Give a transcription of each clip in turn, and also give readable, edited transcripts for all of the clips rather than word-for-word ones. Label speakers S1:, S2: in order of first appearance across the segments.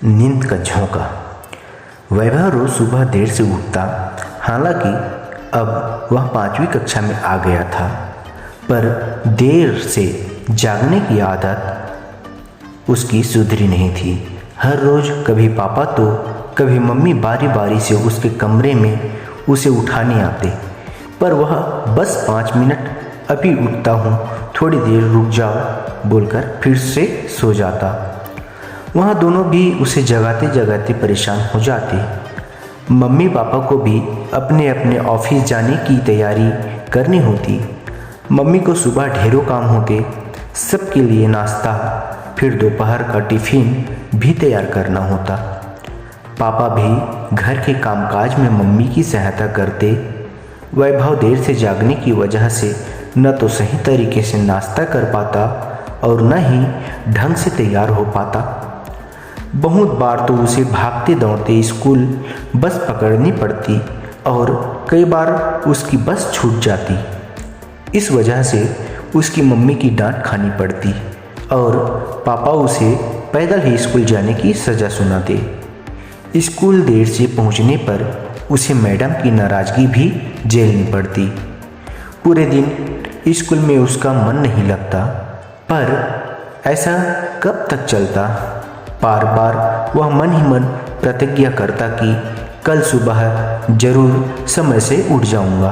S1: नींद का झोंका। वैभव रोज सुबह देर से उठता, हालांकि अब वह 5वीं कक्षा में आ गया था, पर देर से जागने की आदत उसकी सुधरी नहीं थी। हर रोज कभी पापा तो कभी मम्मी बारी बारी से उसके कमरे में उसे उठाने आते, पर वह बस 5 मिनट, अभी उठता हूँ, थोड़ी देर रुक जाओ बोलकर फिर से सो जाता। वहाँ दोनों भी उसे जगाते जगाते परेशान हो जाते। मम्मी पापा को भी अपने अपने ऑफिस जाने की तैयारी करनी होती। मम्मी को सुबह ढेरों काम होते, सबके लिए नाश्ता, फिर दोपहर का टिफ़िन भी तैयार करना होता। पापा भी घर के कामकाज में मम्मी की सहायता करते। वैभव देर से जागने की वजह से न तो सही तरीके से नाश्ता कर पाता और न ही ढंग से तैयार हो पाता। बहुत बार तो उसे भागते दौड़ते स्कूल बस पकड़नी पड़ती और कई बार उसकी बस छूट जाती। इस वजह से उसकी मम्मी की डांट खानी पड़ती और पापा उसे पैदल ही स्कूल जाने की सज़ा सुनाते। स्कूल देर से पहुंचने पर उसे मैडम की नाराज़गी भी झेलनी पड़ती। पूरे दिन स्कूल में उसका मन नहीं लगता, पर ऐसा कब तक चलता। बार बार वह मन ही मन प्रतिज्ञा करता कि कल सुबह जरूर समय से उठ जाऊंगा,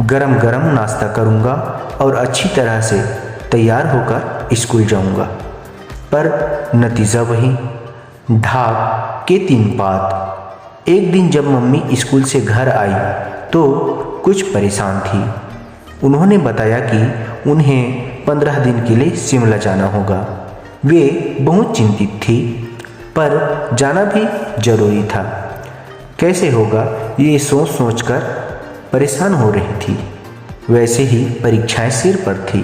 S1: गरम गरम नाश्ता करूंगा और अच्छी तरह से तैयार होकर स्कूल जाऊंगा। पर नतीजा वही, ढाक के 3 पात। एक दिन जब मम्मी स्कूल से घर आई तो कुछ परेशान थी। उन्होंने बताया कि उन्हें 15 दिन के लिए शिमला जाना होगा। वे बहुत चिंतित थी, पर जाना भी जरूरी था। कैसे होगा ये सोच सोचकर परेशान हो रही थी। वैसे ही परीक्षाएं सिर पर थी।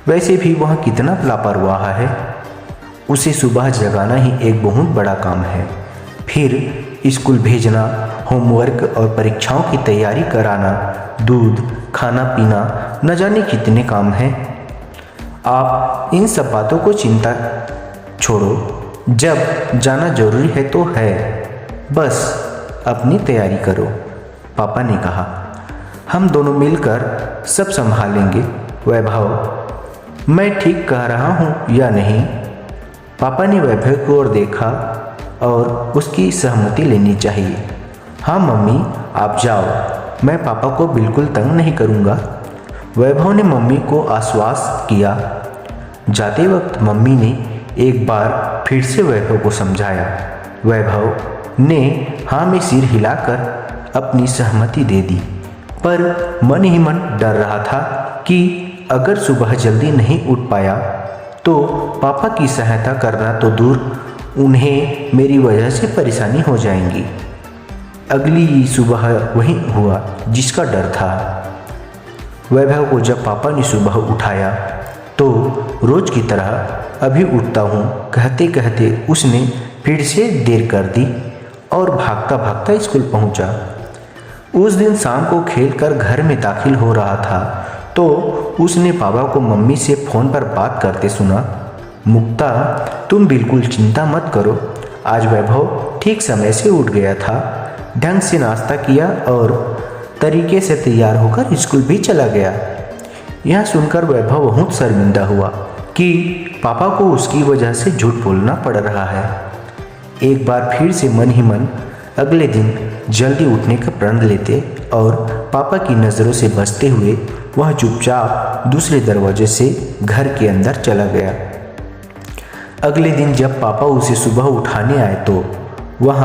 S1: वैसे भी वह कितना लापरवाह है। उसे सुबह जगाना ही एक बहुत बड़ा काम है, फिर स्कूल भेजना, होमवर्क और परीक्षाओं की तैयारी कराना, दूध, खाना पीना, न जाने कितने काम हैं। आप इन सब बातों को चिंता छोड़ो, जब जाना जरूरी है तो है, बस अपनी तैयारी करो, पापा ने कहा। हम दोनों मिलकर सब संभालेंगे। वैभव, मैं ठीक कह रहा हूँ या नहीं? पापा ने वैभव की ओर देखा और उसकी सहमति लेनी चाहिए। हाँ मम्मी, आप जाओ, मैं पापा को बिल्कुल तंग नहीं करूँगा। वैभव ने मम्मी को आश्वस्त किया। जाते वक्त मम्मी ने एक बार फिर से वैभव को समझाया। वैभव ने हाँ में सिर हिलाकर अपनी सहमति दे दी, पर मन ही मन डर रहा था कि अगर सुबह जल्दी नहीं उठ पाया तो पापा की सहायता करना तो दूर, उन्हें मेरी वजह से परेशानी हो जाएगी। अगली सुबह वही हुआ जिसका डर था। वैभव को जब पापा ने सुबह उठाया तो रोज की तरह अभी उठता हूँ कहते कहते उसने फिर से देर कर दी और भागता भागता स्कूल पहुँचा। उस दिन शाम को खेलकर घर में दाखिल हो रहा था तो उसने पापा को मम्मी से फ़ोन पर बात करते सुना। मुक्ता, तुम बिल्कुल चिंता मत करो, आज वैभव ठीक समय से उठ गया था, ढंग से नाश्ता किया और तरीके से तैयार होकर स्कूल भी चला गया। यह सुनकर वैभव बहुत शर्मिंदा हुआ कि पापा को उसकी वजह से झूठ बोलना पड़ रहा है। एक बार फिर से मन ही मन अगले दिन जल्दी उठने का प्रण लेते और पापा की नज़रों से बचते हुए वह चुपचाप दूसरे दरवाजे से घर के अंदर चला गया। अगले दिन जब पापा उसे सुबह उठाने आए तो वह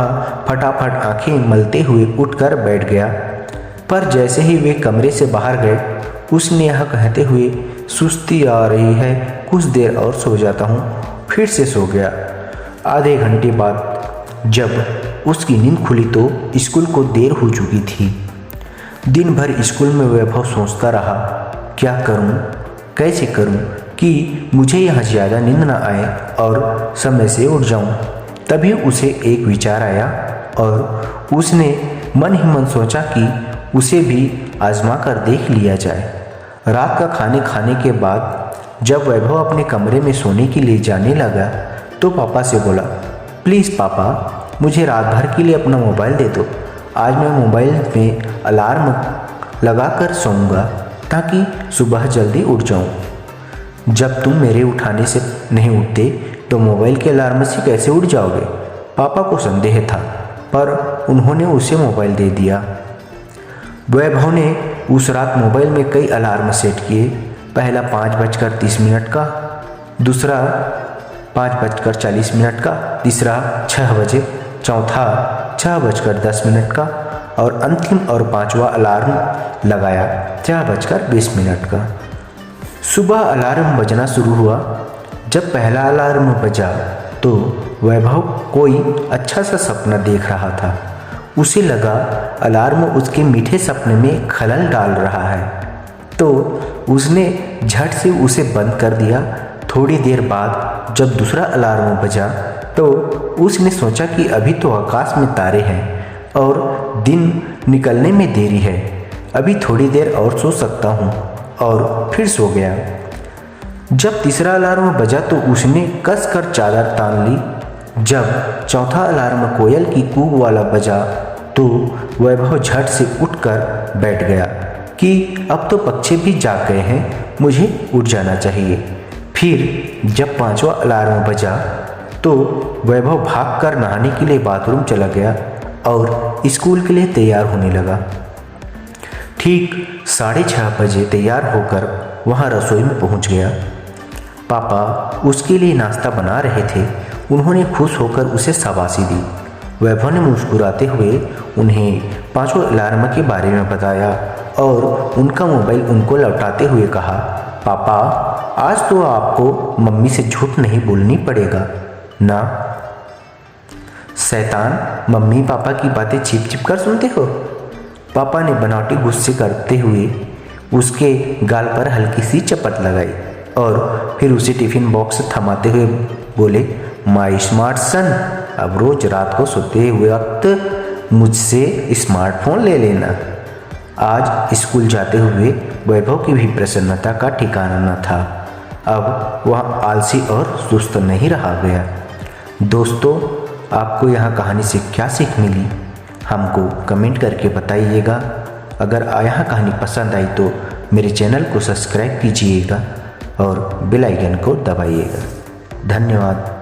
S1: फटाफट आंखें मलते हुए उठकर बैठ गया, पर जैसे ही वे कमरे से बाहर गए उसने यह कहते हुए, सुस्ती आ रही है, कुछ देर और सो जाता हूँ, फिर से सो गया। आधे घंटे बाद जब उसकी नींद खुली तो स्कूल को देर हो चुकी थी। दिन भर स्कूल में वैभव सोचता रहा, क्या करूँ, कैसे करूँ कि मुझे यहाँ ज़्यादा नींद न आए और समय से उठ जाऊँ। तभी उसे एक विचार आया और उसने मन ही मन सोचा कि उसे भी आजमा कर देख लिया जाए। रात का खाने के बाद जब वैभव अपने कमरे में सोने के लिए जाने लगा तो पापा से बोला, प्लीज़ पापा, मुझे रात भर के लिए अपना मोबाइल दे दो। आज मैं मोबाइल में अलार्म लगा कर सोऊंगा ताकि सुबह जल्दी उठ जाऊं। जब तुम मेरे उठाने से नहीं उठते तो मोबाइल के अलार्म से कैसे उठ जाओगे? पापा को संदेह था, पर उन्होंने उसे मोबाइल दे दिया। वैभव ने उस रात मोबाइल में कई अलार्म सेट किए। पहला 5:30 का, दूसरा 5:40 का, तीसरा 6 बजे, चौथा 6:10 का और अंतिम और पांचवा अलार्म लगाया 6:20 का। सुबह अलार्म बजना शुरू हुआ। जब पहला अलार्म बजा तो वैभव कोई अच्छा सा सपना देख रहा था। उसे लगा अलार्म उसके मीठे सपने में खलल डाल रहा है, तो उसने झट से उसे बंद कर दिया। थोड़ी देर बाद जब दूसरा अलार्म बजा तो उसने सोचा कि अभी तो आकाश में तारे हैं और दिन निकलने में देरी है, अभी थोड़ी देर और सो सकता हूँ, और फिर सो गया। जब तीसरा अलार्म बजा तो उसने कसकर चादर तान ली। जब चौथा अलार्म कोयल की कूक वाला बजा तो वैभव झट से उठकर बैठ गया कि अब तो पक्षी भी जाग गए हैं, मुझे उठ जाना चाहिए। फिर जब पांचवा अलार्म बजा तो वैभव भागकर नहाने के लिए बाथरूम चला गया और स्कूल के लिए तैयार होने लगा। ठीक 6:30 बजे तैयार होकर वहाँ रसोई में पहुँच गया। पापा उसके लिए नाश्ता बना रहे थे। उन्होंने खुश होकर उसे शाबाशी दी। वैभव ने मुस्कुराते हुए उन्हें पांचों अलार्म के बारे में बताया और उनका मोबाइल उनको लौटाते हुए कहा, पापा आज तो आपको मम्मी से झूठ नहीं बोलनी पड़ेगा ना। शैतान, मम्मी पापा की बातें छिप छिप कर सुनते हो? पापा ने बनावटी गुस्से करते हुए उसके गाल पर हल्की सी चपत लगाई और फिर उसे टिफिन बॉक्स थमाते हुए बोले, माय स्मार्ट सन, अब रोज रात को सोते हुए वक्त मुझसे स्मार्टफोन ले लेना। आज स्कूल जाते हुए वैभव की भी प्रसन्नता का ठिकाना न था। अब वह आलसी और सुस्त नहीं रहा गया। दोस्तों, आपको यह कहानी से क्या सीख मिली हमको कमेंट करके बताइएगा। अगर यह कहानी पसंद आई तो मेरे चैनल को सब्सक्राइब कीजिएगा और बेल आइकन को दबाइएगा। धन्यवाद।